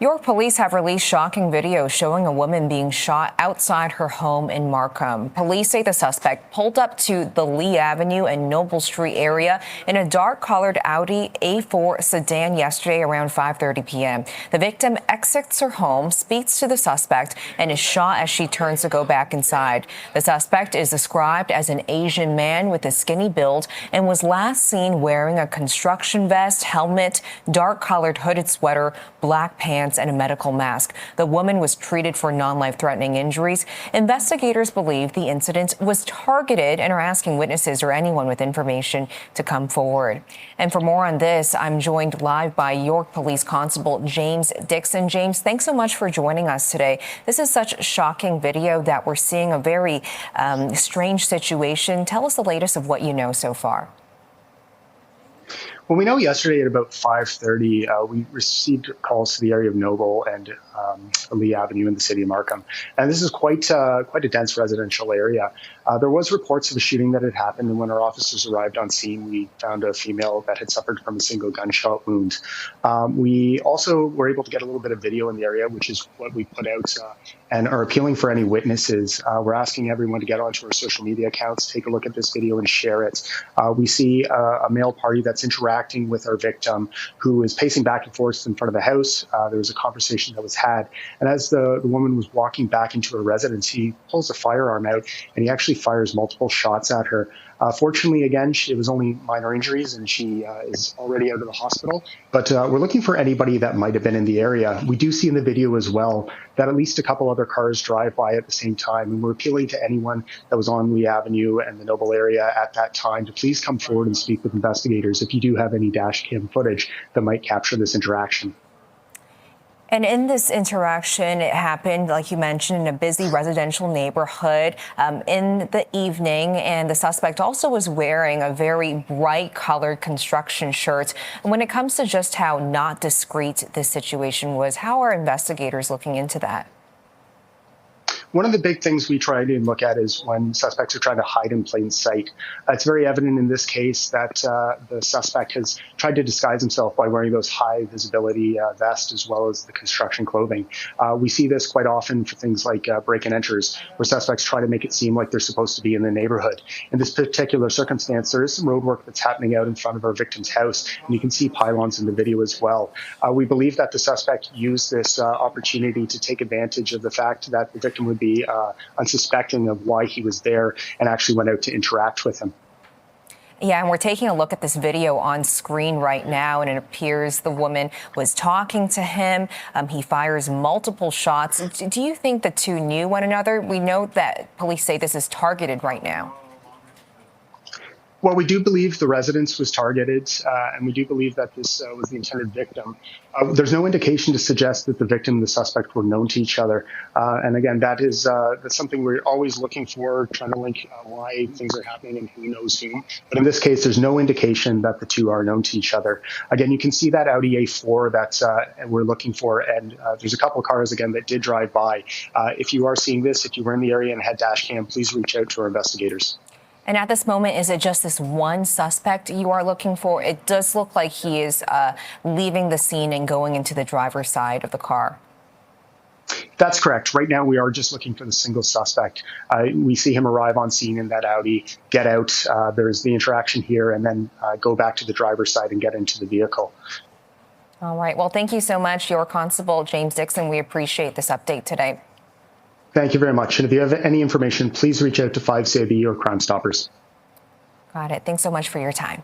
York police have released shocking video showing a woman being shot outside her home in Markham. Police say the suspect pulled up to the Lee Avenue and Noble Street area in a dark-colored Audi A4 sedan yesterday around 5:30 p.m. The victim exits her home, speaks to the suspect, and is shot as she turns to go back inside. The suspect is described as an Asian man with a skinny build and was last seen wearing a construction vest, helmet, dark-colored hooded sweater, black pants, and a medical mask. The woman was treated for non-life-threatening injuries. Investigators believe the incident was targeted and are asking witnesses or anyone with information to come forward. And for more on this, I'm joined live by York Police Constable James Dickson. James, thanks so much for joining us today. This is such shocking video that we're seeing a very strange situation. Tell us the latest of what you know so far. Well, we know yesterday at about 5:30, we received calls to the area of Noble and Lee Avenue in the city of Markham. And this is quite a dense residential area. There was reports of a shooting that had happened, and when our officers arrived on scene, we found a female that had suffered from a single gunshot wound. We also were able to get a little bit of video in the area, which is what we put out, and are appealing for any witnesses. We're asking everyone to get onto our social media accounts, take a look at this video and share it. We see a male party that's interacting with our victim, who is pacing back and forth in front of the house. There was a conversation that was had. And as the woman was walking back into her residence, he pulls a firearm out and he actually fires multiple shots at her. Fortunately, again, it was only minor injuries and she is already out of the hospital. But we're looking for anybody that might have been in the area. We do see in the video as well that at least a couple other cars drive by at the same time. And we're appealing to anyone that was on Lee Avenue and the Noble area at that time to please come forward and speak with investigators if you do have any dash cam footage that might capture this interaction. And in this interaction, it happened, like you mentioned, in a busy residential neighborhood in the evening. And the suspect also was wearing a very bright colored construction shirt. And when it comes to just how not discreet this situation was, how are investigators looking into that? One of the big things we try to look at is when suspects are trying to hide in plain sight. It's very evident in this case that the suspect has tried to disguise himself by wearing those high visibility vests as well as the construction clothing. We see this quite often for things like break and enters, where suspects try to make it seem like they're supposed to be in the neighborhood. In this particular circumstance, there is some road work that's happening out in front of our victim's house, and you can see pylons in the video as well. We believe that the suspect used this opportunity to take advantage of the fact that the victim would be unsuspecting of why he was there and actually went out to interact with him. Yeah, and we're taking a look at this video on screen right now, and it appears the woman was talking to him. He fires multiple shots. Do you think the two knew one another? We know that police say this is targeted right now. Well, we do believe the residence was targeted, and we do believe that this was the intended victim. There's no indication to suggest that the victim and the suspect were known to each other. And again, that's something we're always looking for, trying to link why things are happening and who knows whom. But in this case, there's no indication that the two are known to each other. Again, you can see that Audi A4 that we're looking for, and there's a couple of cars, again, that did drive by. If you are seeing this, if you were in the area and had dash cam, please reach out to our investigators. And at this moment, is it just this one suspect you are looking for? It does look like he is leaving the scene and going into the driver's side of the car. That's correct. Right now, we are just looking for the single suspect. We see him arrive on scene in that Audi, get out. There's the interaction here, and then go back to the driver's side and get into the vehicle. All right. Well, thank you so much, your Constable James Dickson. We appreciate this update today. Thank you very much. And if you have any information, please reach out to 5CIB or Crime Stoppers. Got it. Thanks so much for your time.